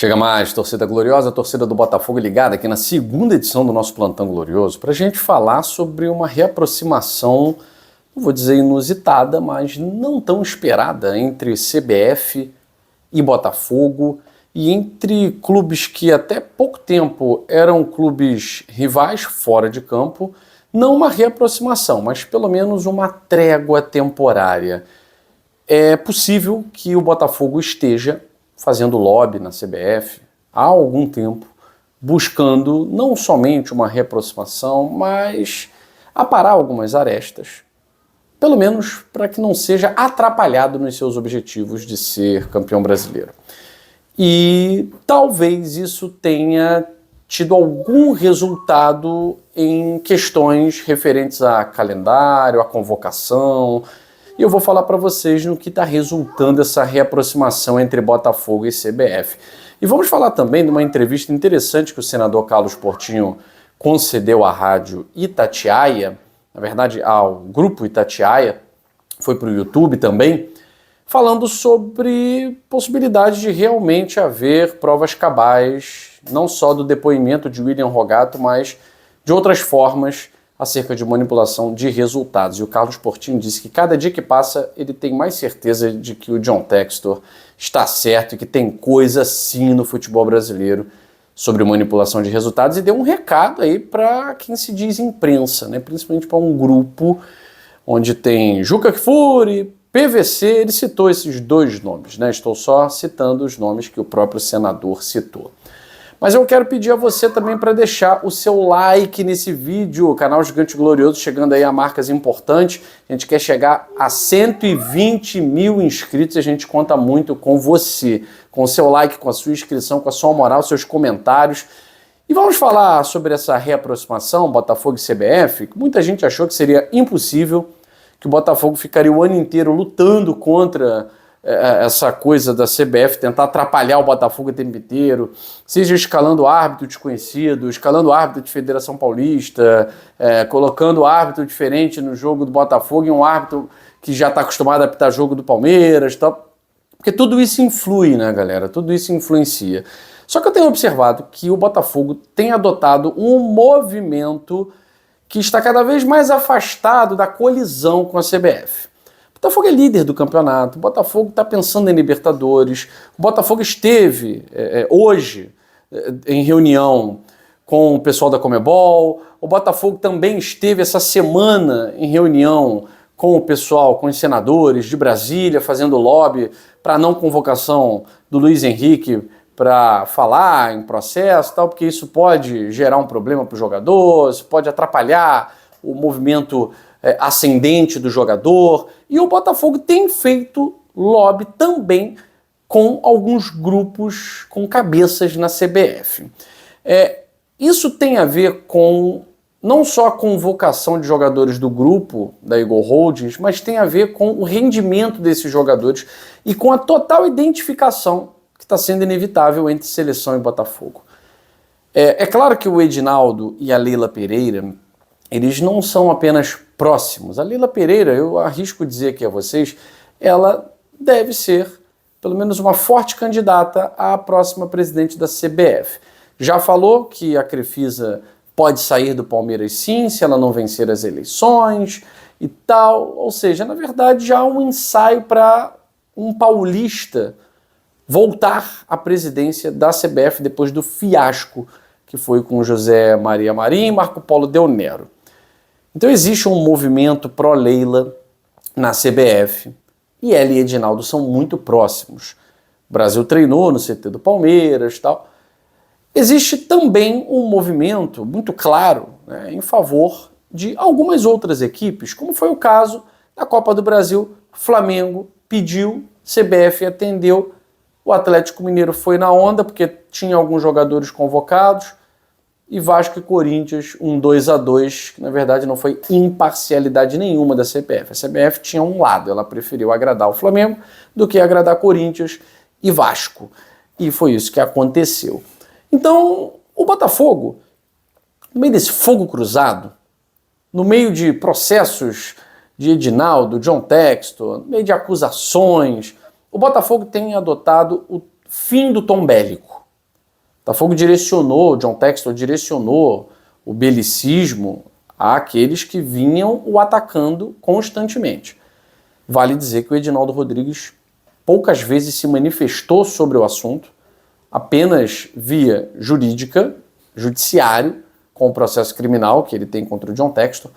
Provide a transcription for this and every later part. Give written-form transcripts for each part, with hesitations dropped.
Chega mais, torcida gloriosa, torcida do Botafogo ligada aqui na segunda edição do nosso Plantão Glorioso para a gente falar sobre uma reaproximação, não vou dizer inusitada, mas não tão esperada entre CBF e Botafogo e entre clubes que até pouco tempo eram clubes rivais fora de campo, não uma reaproximação, mas pelo menos uma trégua temporária. É possível que o Botafogo esteja fazendo lobby na CBF há algum tempo, buscando não somente uma reaproximação, mas aparar algumas arestas, pelo menos para que não seja atrapalhado nos seus objetivos de ser campeão brasileiro. E talvez isso tenha tido algum resultado em questões referentes a calendário, a convocação. E eu vou falar para vocês no que está resultando essa reaproximação entre Botafogo e CBF. E vamos falar também de uma entrevista interessante que o senador Carlos Portinho concedeu à rádio Itatiaia, na verdade ao grupo Itatiaia, foi para o YouTube também, falando sobre possibilidade de realmente haver provas cabais, não só do depoimento de William Rogato, mas de outras formas acerca de manipulação de resultados. E o Carlos Portinho disse que cada dia que passa ele tem mais certeza de que o John Textor está certo e que tem coisa sim no futebol brasileiro sobre manipulação de resultados, e deu um recado aí para quem se diz imprensa, né? Principalmente para um grupo onde tem Juca Kfouri, PVC, ele citou esses dois nomes, né? Estou só citando os nomes que o próprio senador citou. Mas eu quero pedir a você também para deixar o seu like nesse vídeo, o canal Gigante Glorioso chegando aí a marcas importantes. A gente quer chegar a 120 mil inscritos e a gente conta muito com você, com o seu like, com a sua inscrição, com a sua moral, seus comentários. E vamos falar sobre essa reaproximação Botafogo e CBF, que muita gente achou que seria impossível, que o Botafogo ficaria o ano inteiro lutando contra essa coisa da CBF, tentar atrapalhar o Botafogo o tempo inteiro, seja escalando árbitro desconhecido, escalando árbitro de Federação Paulista, colocando árbitro diferente no jogo do Botafogo e um árbitro que já está acostumado a apitar jogo do Palmeiras e tal. Porque tudo isso influi, né, galera? Tudo isso influencia. Só que eu tenho observado que o Botafogo tem adotado um movimento que está cada vez mais afastado da colisão com a CBF. O Botafogo é líder do campeonato, o Botafogo está pensando em Libertadores, o Botafogo esteve hoje em reunião com o pessoal da Conmebol, o Botafogo também esteve essa semana em reunião com o pessoal, com os senadores de Brasília, fazendo lobby para a não convocação do Luiz Henrique para falar em processo, tal, porque isso pode gerar um problema para o jogador, isso pode atrapalhar o movimento ascendente do jogador, e o Botafogo tem feito lobby também com alguns grupos com cabeças na CBF. Isso tem a ver com não só a convocação de jogadores do grupo da Eagle Holdings, mas tem a ver com o rendimento desses jogadores e com a total identificação que está sendo inevitável entre seleção e Botafogo. É claro que o Edinaldo e a Leila Pereira, eles não são apenas próximos. A Leila Pereira, eu arrisco dizer aqui a vocês, ela deve ser, pelo menos, uma forte candidata à próxima presidente da CBF. Já falou que a Crefisa pode sair do Palmeiras sim, se ela não vencer as eleições e tal. Ou seja, na verdade, já há um ensaio para um paulista voltar à presidência da CBF depois do fiasco que foi com José Maria Marim e Marco Polo Del Nero. Então existe um movimento pró-Leila na CBF e ela e Edinaldo são muito próximos. O Brasil treinou no CT do Palmeiras e tal. Existe também um movimento muito claro, né, em favor de algumas outras equipes, como foi o caso da Copa do Brasil. Flamengo pediu, CBF atendeu, o Atlético Mineiro foi na onda porque tinha alguns jogadores convocados, e Vasco e Corinthians, um 2-2, que na verdade não foi imparcialidade nenhuma da CBF. A CBF tinha um lado, ela preferiu agradar o Flamengo do que agradar Corinthians e Vasco. E foi isso que aconteceu. Então, o Botafogo, no meio desse fogo cruzado, no meio de processos de Edinaldo, John Textor, no meio de acusações, o Botafogo tem adotado o fim do tom bélico. Botafogo direcionou, John Textor direcionou o belicismo àqueles que vinham o atacando constantemente. Vale dizer que o Edinaldo Rodrigues poucas vezes se manifestou sobre o assunto, apenas via jurídica, judiciário, com o processo criminal que ele tem contra o John Textor,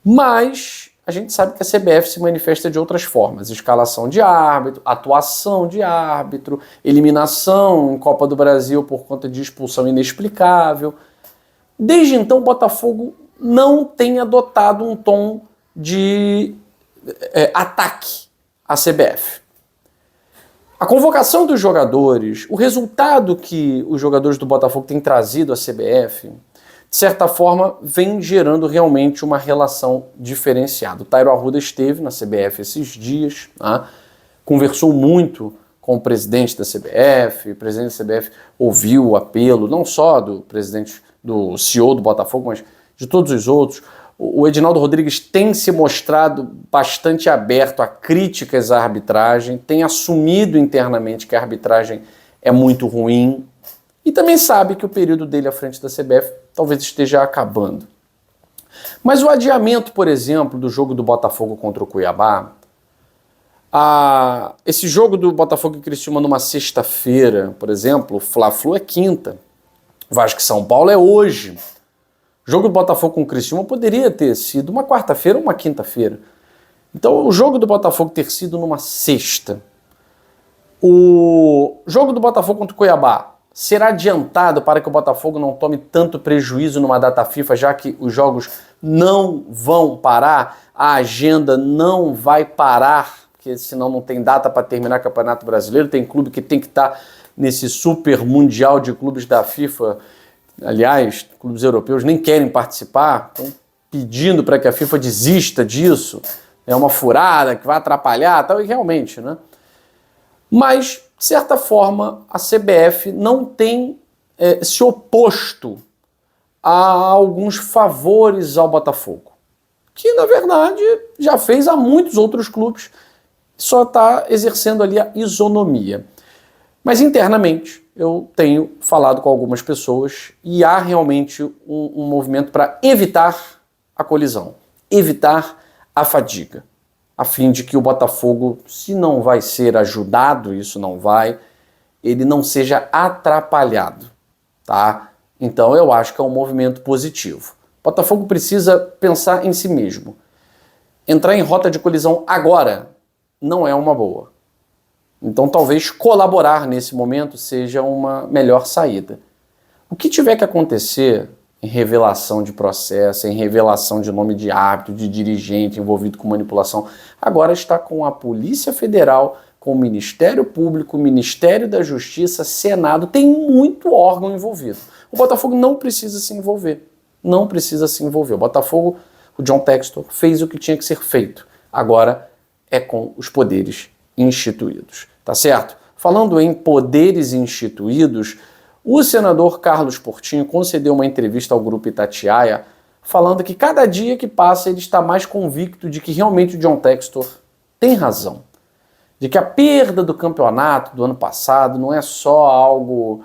mas a gente sabe que a CBF se manifesta de outras formas: escalação de árbitro, atuação de árbitro, eliminação em Copa do Brasil por conta de expulsão inexplicável. Desde então, o Botafogo não tem adotado um tom de ataque à CBF. A convocação dos jogadores, o resultado que os jogadores do Botafogo têm trazido à CBF, de certa forma, vem gerando realmente uma relação diferenciada. O Tairo Arruda esteve na CBF esses dias, tá? Conversou muito com o presidente da CBF, o presidente da CBF ouviu o apelo, não só do presidente, do CEO do Botafogo, mas de todos os outros. O Edinaldo Rodrigues tem se mostrado bastante aberto a críticas à arbitragem, tem assumido internamente que a arbitragem é muito ruim e também sabe que o período dele à frente da CBF talvez esteja acabando. Mas o adiamento, por exemplo, do jogo do Botafogo contra o Cuiabá, esse jogo do Botafogo e Criciúma numa sexta-feira, por exemplo, o Fla-Flu é quinta, Vasco e São Paulo é hoje. O jogo do Botafogo com o Criciúma poderia ter sido uma quarta-feira ou uma quinta-feira. Então, o jogo do Botafogo ter sido numa sexta. O jogo do Botafogo contra o Cuiabá será adiantado para que o Botafogo não tome tanto prejuízo numa data FIFA, já que os jogos não vão parar, a agenda não vai parar, porque senão não tem data para terminar o Campeonato Brasileiro, tem clube que tem que estar nesse super mundial de clubes da FIFA. Aliás, clubes europeus nem querem participar, estão pedindo para que a FIFA desista disso. É uma furada que vai atrapalhar, tal, e realmente, né? Mas, de certa forma, a CBF não tem se oposto a alguns favores ao Botafogo, que, na verdade, já fez a muitos outros clubes, só está exercendo ali a isonomia. Mas, internamente, eu tenho falado com algumas pessoas e há realmente um movimento para evitar a colisão, evitar a fadiga, a fim de que o Botafogo, se não vai ser ajudado, isso não vai, ele não seja atrapalhado, tá? Então eu acho que é um movimento positivo. O Botafogo precisa pensar em si mesmo. Entrar em rota de colisão agora não é uma boa. Então talvez colaborar nesse momento seja uma melhor saída. O que tiver que acontecer em revelação de processo, em revelação de nome de árbitro, de dirigente envolvido com manipulação, agora está com a Polícia Federal, com o Ministério Público, o Ministério da Justiça, Senado, tem muito órgão envolvido. O Botafogo não precisa se envolver. Não precisa se envolver. O Botafogo, o John Textor, fez o que tinha que ser feito. Agora é com os poderes instituídos, tá certo? Falando em poderes instituídos, o senador Carlos Portinho concedeu uma entrevista ao Grupo Itatiaia falando que cada dia que passa ele está mais convicto de que realmente o John Textor tem razão, de que a perda do campeonato do ano passado não é só algo,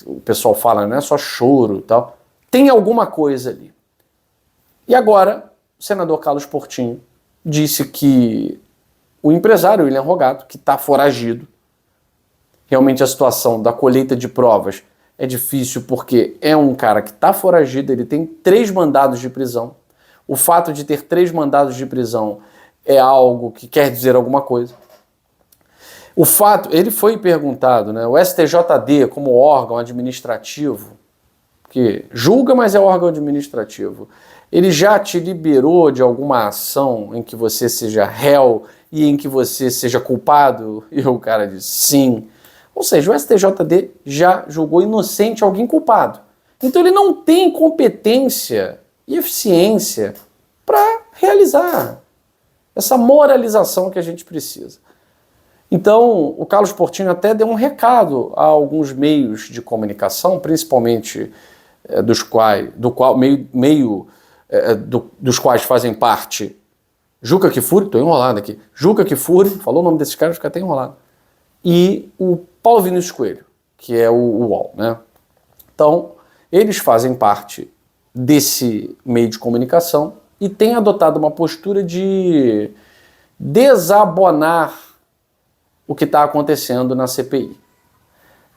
o pessoal fala, não é só choro e tal, tem alguma coisa ali. E agora, o senador Carlos Portinho disse que o empresário William Rogato, que está foragido, realmente a situação da colheita de provas é difícil porque é um cara que está foragido, ele tem 3 mandados de prisão. O fato de ter 3 mandados de prisão é algo que quer dizer alguma coisa. O fato, ele foi perguntado, né, o STJD como órgão administrativo, que julga, mas é órgão administrativo, ele já te liberou de alguma ação em que você seja réu e em que você seja culpado? E o cara disse sim. Ou seja, o STJD já julgou inocente alguém culpado. Então ele não tem competência e eficiência para realizar essa moralização que a gente precisa. Então, o Carlos Portinho até deu um recado a alguns meios de comunicação, principalmente dos quais fazem parte Juca Kfouri, estou enrolado aqui, Juca Kfouri, falou o nome desses caras, fica até enrolado, e o Paulo Vinícius Coelho. que é o UOL, né? Então, eles fazem parte desse meio de comunicação e têm adotado uma postura de desabonar o que está acontecendo na CPI.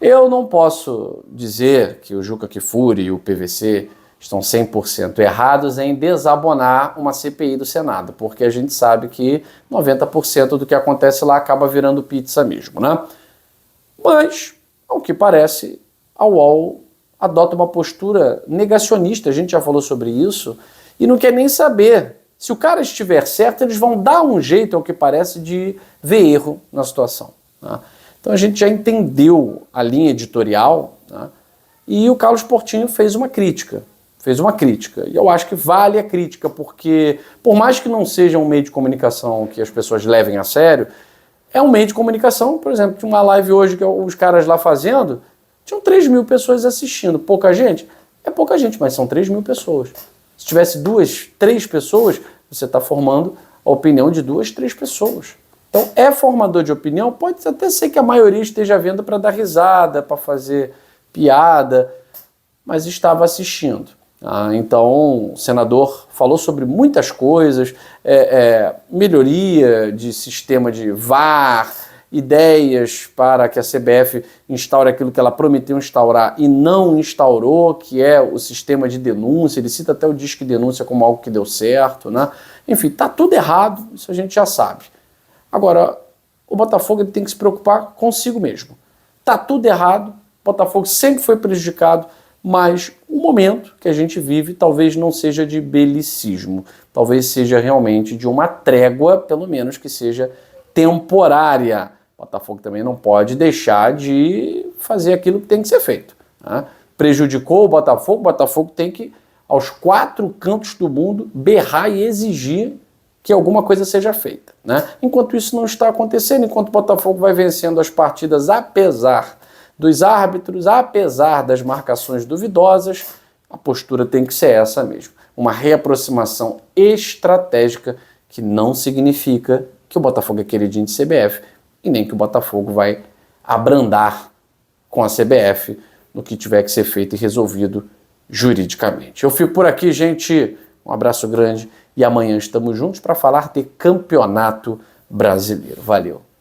Eu não posso dizer que o Juca Kfouri e o PVC estão 100% errados em desabonar uma CPI do Senado, porque a gente sabe que 90% do que acontece lá acaba virando pizza mesmo, né? Mas, ao que parece, a UOL adota uma postura negacionista, a gente já falou sobre isso, e não quer nem saber. Se o cara estiver certo, eles vão dar um jeito, ao que parece, de ver erro na situação, né? Então a gente já entendeu a linha editorial, né? E o Carlos Portinho fez uma crítica. E eu acho que vale a crítica, porque por mais que não seja um meio de comunicação que as pessoas levem a sério, é um meio de comunicação, por exemplo, tinha uma live hoje que os caras lá fazendo, tinham 3 mil pessoas assistindo. Pouca gente? É pouca gente, mas são 3 mil pessoas. Se tivesse 2, 3 pessoas, você está formando a opinião de 2, 3 pessoas. Então é formador de opinião, pode até ser que a maioria esteja vendo para dar risada, para fazer piada, mas estava assistindo. Então o senador falou sobre muitas coisas, melhoria de sistema de VAR, ideias para que a CBF instaure aquilo que ela prometeu instaurar e não instaurou, que é o sistema de denúncia. Ele cita até o Disque Denúncia como algo que deu certo, né? Enfim, tá tudo errado, isso a gente já sabe. Agora, o Botafogo ele tem que se preocupar consigo mesmo. Tá tudo errado, o Botafogo sempre foi prejudicado, mas o momento que a gente vive talvez não seja de belicismo, talvez seja realmente de uma trégua, pelo menos que seja temporária. O Botafogo também não pode deixar de fazer aquilo que tem que ser feito, né? Prejudicou o Botafogo tem que, aos 4 cantos do mundo, berrar e exigir que alguma coisa seja feita, né? Enquanto isso não está acontecendo, enquanto o Botafogo vai vencendo as partidas apesar dos árbitros, apesar das marcações duvidosas, a postura tem que ser essa mesmo. Uma reaproximação estratégica que não significa que o Botafogo é queridinho de CBF e nem que o Botafogo vai abrandar com a CBF no que tiver que ser feito e resolvido juridicamente. Eu fico por aqui, gente. Um abraço grande e amanhã estamos juntos para falar de Campeonato Brasileiro. Valeu!